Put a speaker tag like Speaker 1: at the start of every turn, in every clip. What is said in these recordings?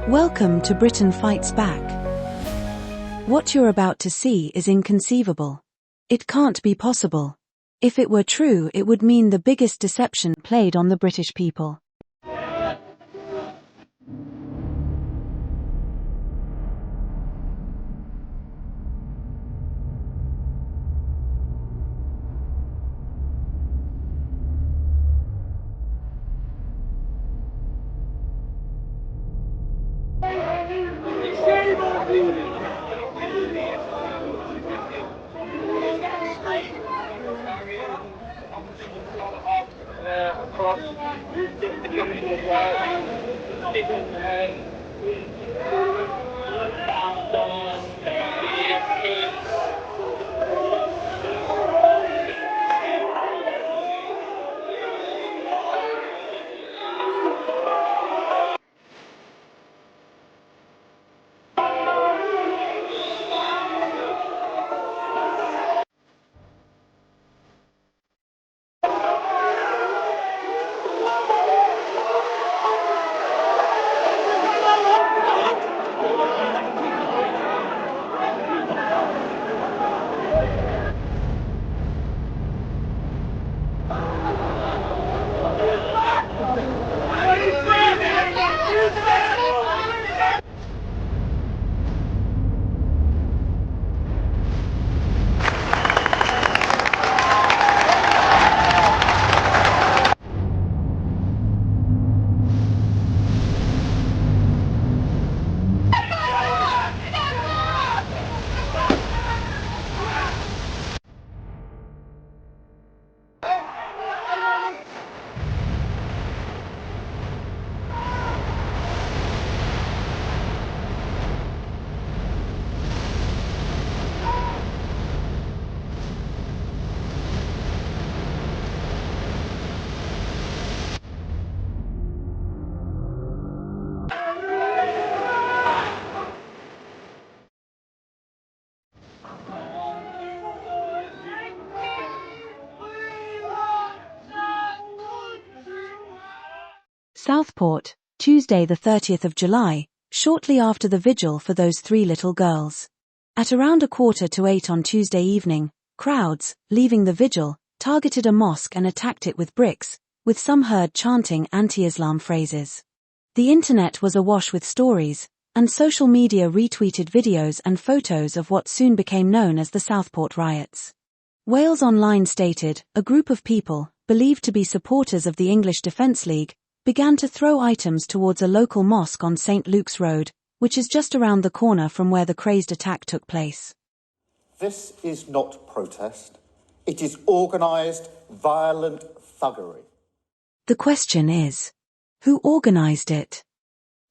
Speaker 1: Welcome to Britain Fights Back. What you're about to see is inconceivable. It can't be possible. If it were true, it would mean the biggest deception played on the British people. Southport, Tuesday the 30th of July, shortly after the vigil for those three little girls. At around 7:45 on Tuesday evening, crowds, leaving the vigil, targeted a mosque and attacked it with bricks, with some heard chanting anti-Islam phrases. The internet was awash with stories, and social media retweeted videos and photos of what soon became known as the Southport riots. Wales Online stated, a group of people, believed to be supporters of the English Defence League, began to throw items towards a local mosque on St. Luke's Road, which is just around the corner from where the crazed attack took place.
Speaker 2: This is not protest. It is organised, violent thuggery.
Speaker 1: The question is, who organised it?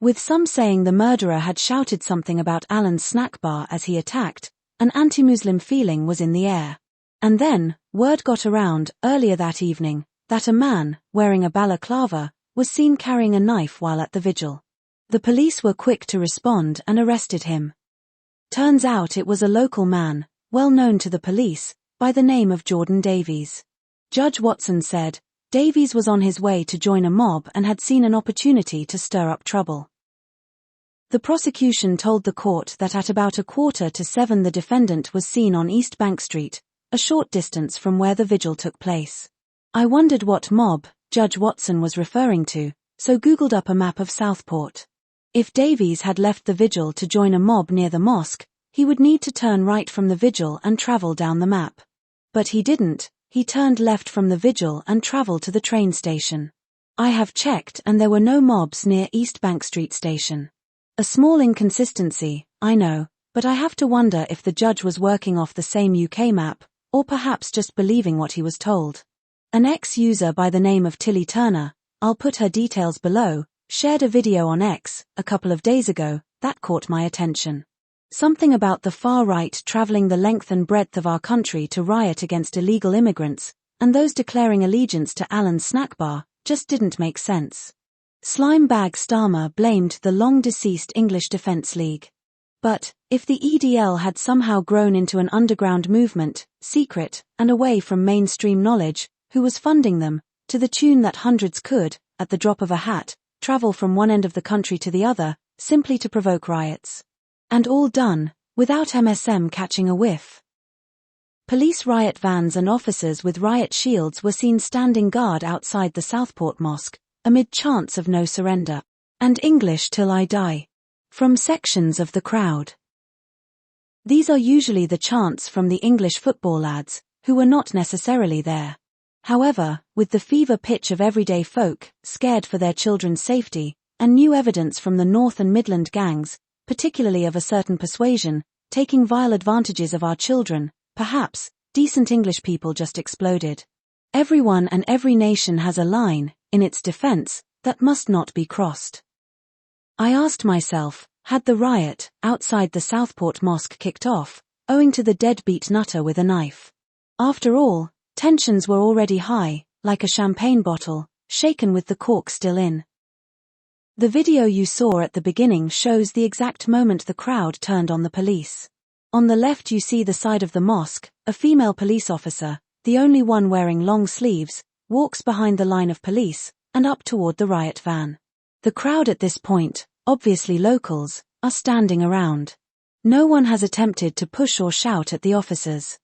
Speaker 1: With some saying the murderer had shouted something about Alan's snack bar as he attacked, an anti-Muslim feeling was in the air. And then, word got around, earlier that evening, that a man, wearing a balaclava, was seen carrying a knife while at the vigil. The police were quick to respond and arrested him. Turns out it was a local man, well known to the police, by the name of Jordan Davies. Judge Watson said, Davies was on his way to join a mob and had seen an opportunity to stir up trouble. The prosecution told the court that at about 6:45 the defendant was seen on East Bank Street, a short distance from where the vigil took place. I wondered what mob Judge Watson was referring to, so Googled up a map of Southport. If Davies had left the vigil to join a mob near the mosque, he would need to turn right from the vigil and travel down the map. But he didn't, he turned left from the vigil and travelled to the train station. I have checked and there were no mobs near East Bank Street station. A small inconsistency, I know, but I have to wonder if the judge was working off the same UK map, or perhaps just believing what he was told. An ex-user by the name of Tilly Turner, I'll put her details below, shared a video on X, a couple of days ago, that caught my attention. Something about the far right travelling the length and breadth of our country to riot against illegal immigrants, and those declaring allegiance to Alan's snack bar, just didn't make sense. Slimebag Starmer blamed the long-deceased English Defence League. But, if the EDL had somehow grown into an underground movement, secret, and away from mainstream knowledge, who was funding them, to the tune that hundreds could, at the drop of a hat, travel from one end of the country to the other, simply to provoke riots. And all done, without MSM catching a whiff. Police riot vans and officers with riot shields were seen standing guard outside the Southport mosque, amid chants of no surrender, and English till I die, from sections of the crowd. These are usually the chants from the English football lads, who were not necessarily there. However, with the fever pitch of everyday folk, scared for their children's safety, and new evidence from the North and Midland gangs, particularly of a certain persuasion, taking vile advantages of our children, perhaps, decent English people just exploded. Everyone and every nation has a line, in its defense, that must not be crossed. I asked myself, had the riot, outside the Southport mosque kicked off, owing to the deadbeat nutter with a knife? After all, tensions were already high, like a champagne bottle, shaken with the cork still in. The video you saw at the beginning shows the exact moment the crowd turned on the police. On the left you see the side of the mosque, a female police officer, the only one wearing long sleeves, walks behind the line of police, and up toward the riot van. The crowd at this point, obviously locals, are standing around. No one has attempted to push or shout at the officers.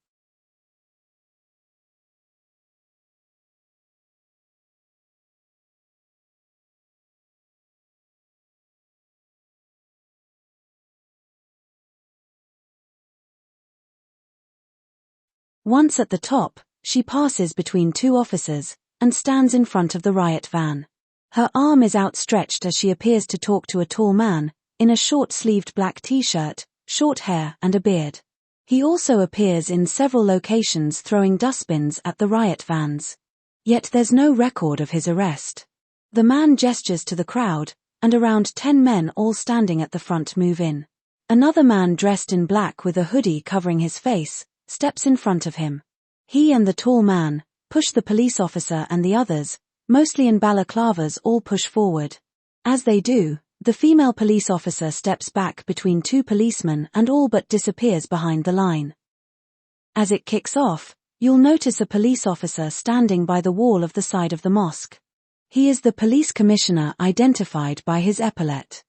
Speaker 1: Once at the top, she passes between two officers, and stands in front of the riot van. Her arm is outstretched as she appears to talk to a tall man, in a short-sleeved black t-shirt, short hair and a beard. He also appears in several locations throwing dustbins at the riot vans. Yet there's no record of his arrest. The man gestures to the crowd, and around 10 men all standing at the front move in. Another man dressed in black with a hoodie covering his face, steps in front of him. He and the tall man push the police officer, and the others, mostly in balaclavas, all push forward. As they do, the female police officer steps back between two policemen and all but disappears behind the line. As it kicks off, you'll notice a police officer standing by the wall of the side of the mosque. He is the police commissioner identified by his epaulette.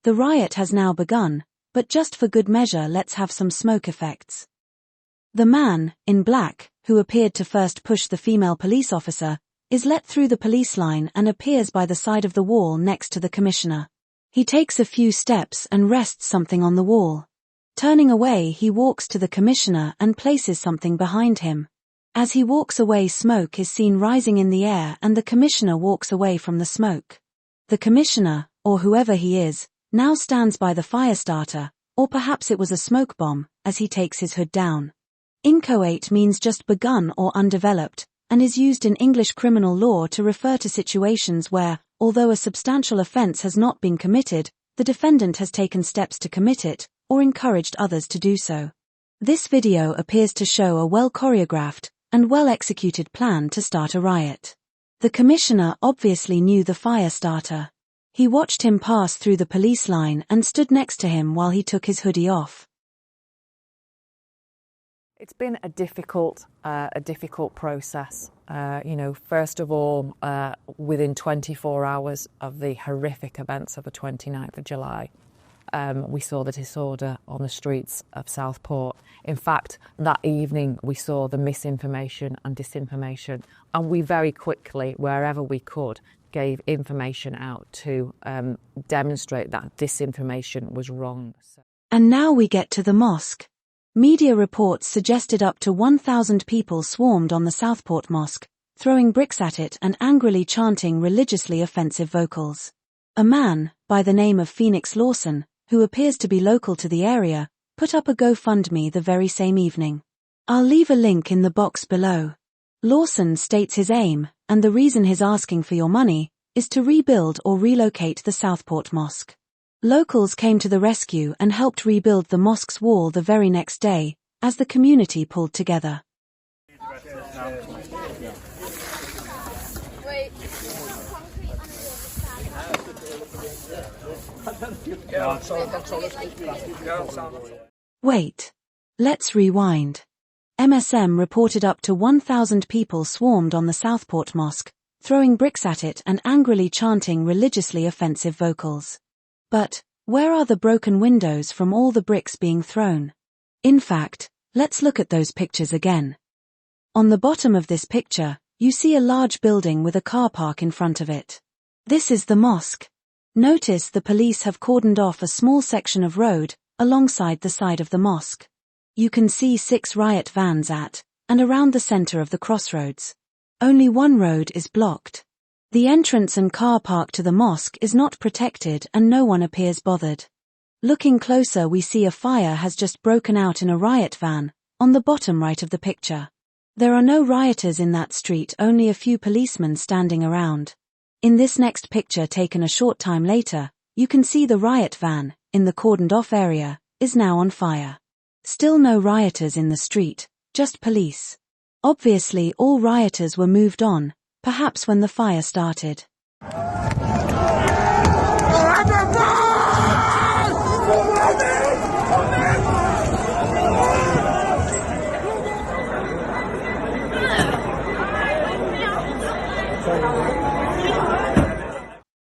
Speaker 1: The riot has now begun, but just for good measure let's have some smoke effects. The man, in black, who appeared to first push the female police officer, is let through the police line and appears by the side of the wall next to the commissioner. He takes a few steps and rests something on the wall. Turning away, he walks to the commissioner and places something behind him. As he walks away, smoke is seen rising in the air and the commissioner walks away from the smoke. The commissioner, or whoever he is, now stands by the fire starter, or perhaps it was a smoke bomb, as he takes his hood down. Inchoate means just begun or undeveloped, and is used in English criminal law to refer to situations where, although a substantial offence has not been committed, the defendant has taken steps to commit it, or encouraged others to do so. This video appears to show a well-choreographed and well-executed plan to start a riot. The commissioner obviously knew the fire starter. He watched him pass through the police line and stood next to him while he took his hoodie off.
Speaker 3: It's been a difficult process. First of all, within 24 hours of the horrific events of the 29th of July, we saw the disorder on the streets of Southport. In fact, that evening we saw the misinformation and disinformation, and we very quickly, wherever we could, gave information out to demonstrate that disinformation was wrong.
Speaker 1: And now we get to the mosque. Media reports suggested up to 1,000 people swarmed on the Southport mosque, throwing bricks at it and angrily chanting religiously offensive vocals. A man, by the name of Phoenix Lawson, who appears to be local to the area, put up a GoFundMe the very same evening. I'll leave a link in the box below. Lawson states his aim, and the reason he's asking for your money, is to rebuild or relocate the Southport mosque. Locals came to the rescue and helped rebuild the mosque's wall the very next day, as the community pulled together. Wait. Let's rewind. MSM reported up to 1,000 people swarmed on the Southport mosque, throwing bricks at it and angrily chanting religiously offensive vocals. But, Where are the broken windows from all the bricks being thrown? In fact, let's look at those pictures again. On the bottom of this picture, you see a large building with a car park in front of it. This is the mosque. Notice the police have cordoned off a small section of road alongside the side of the mosque. You can see 6 riot vans at and around the center of the crossroads. Only one road is blocked. The entrance and car park to the mosque is not protected and no one appears bothered. Looking closer, we see a fire has just broken out in a riot van on the bottom right of the picture. There are no rioters in that street, only a few policemen standing around. In this next picture taken a short time later, you can see the riot van, in the cordoned off area, is now on fire. Still no rioters in the street, just police. Obviously all rioters were moved on, perhaps when the fire started.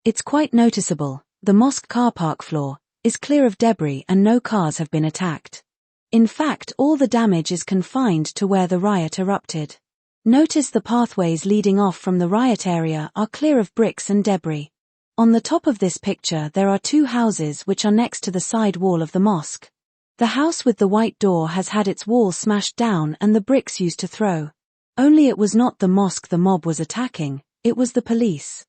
Speaker 1: It's quite noticeable, the mosque car park floor is clear of debris and no cars have been attacked. In fact, all the damage is confined to where the riot erupted. Notice the pathways leading off from the riot area are clear of bricks and debris. On the top of this picture there are 2 houses which are next to the side wall of the mosque. The house with the white door has had its wall smashed down and the bricks used to throw. Only it was not the mosque the mob was attacking, it was the police.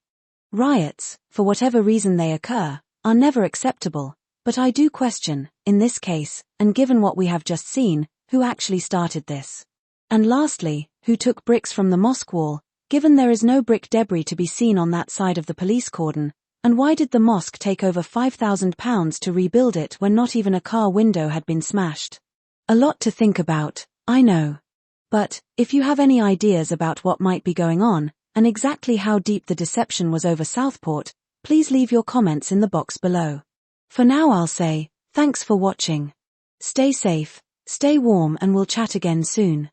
Speaker 1: Riots, for whatever reason they occur, are never acceptable, but I do question, in this case, and given what we have just seen, who actually started this. And lastly, who took bricks from the mosque wall, given there is no brick debris to be seen on that side of the police cordon, and why did the mosque take over £5,000 to rebuild it when not even a car window had been smashed? A lot to think about, I know. But, if you have any ideas about what might be going on, and exactly how deep the deception was over Southport, please leave your comments in the box below. For now I'll say, thanks for watching. Stay safe, stay warm and we'll chat again soon.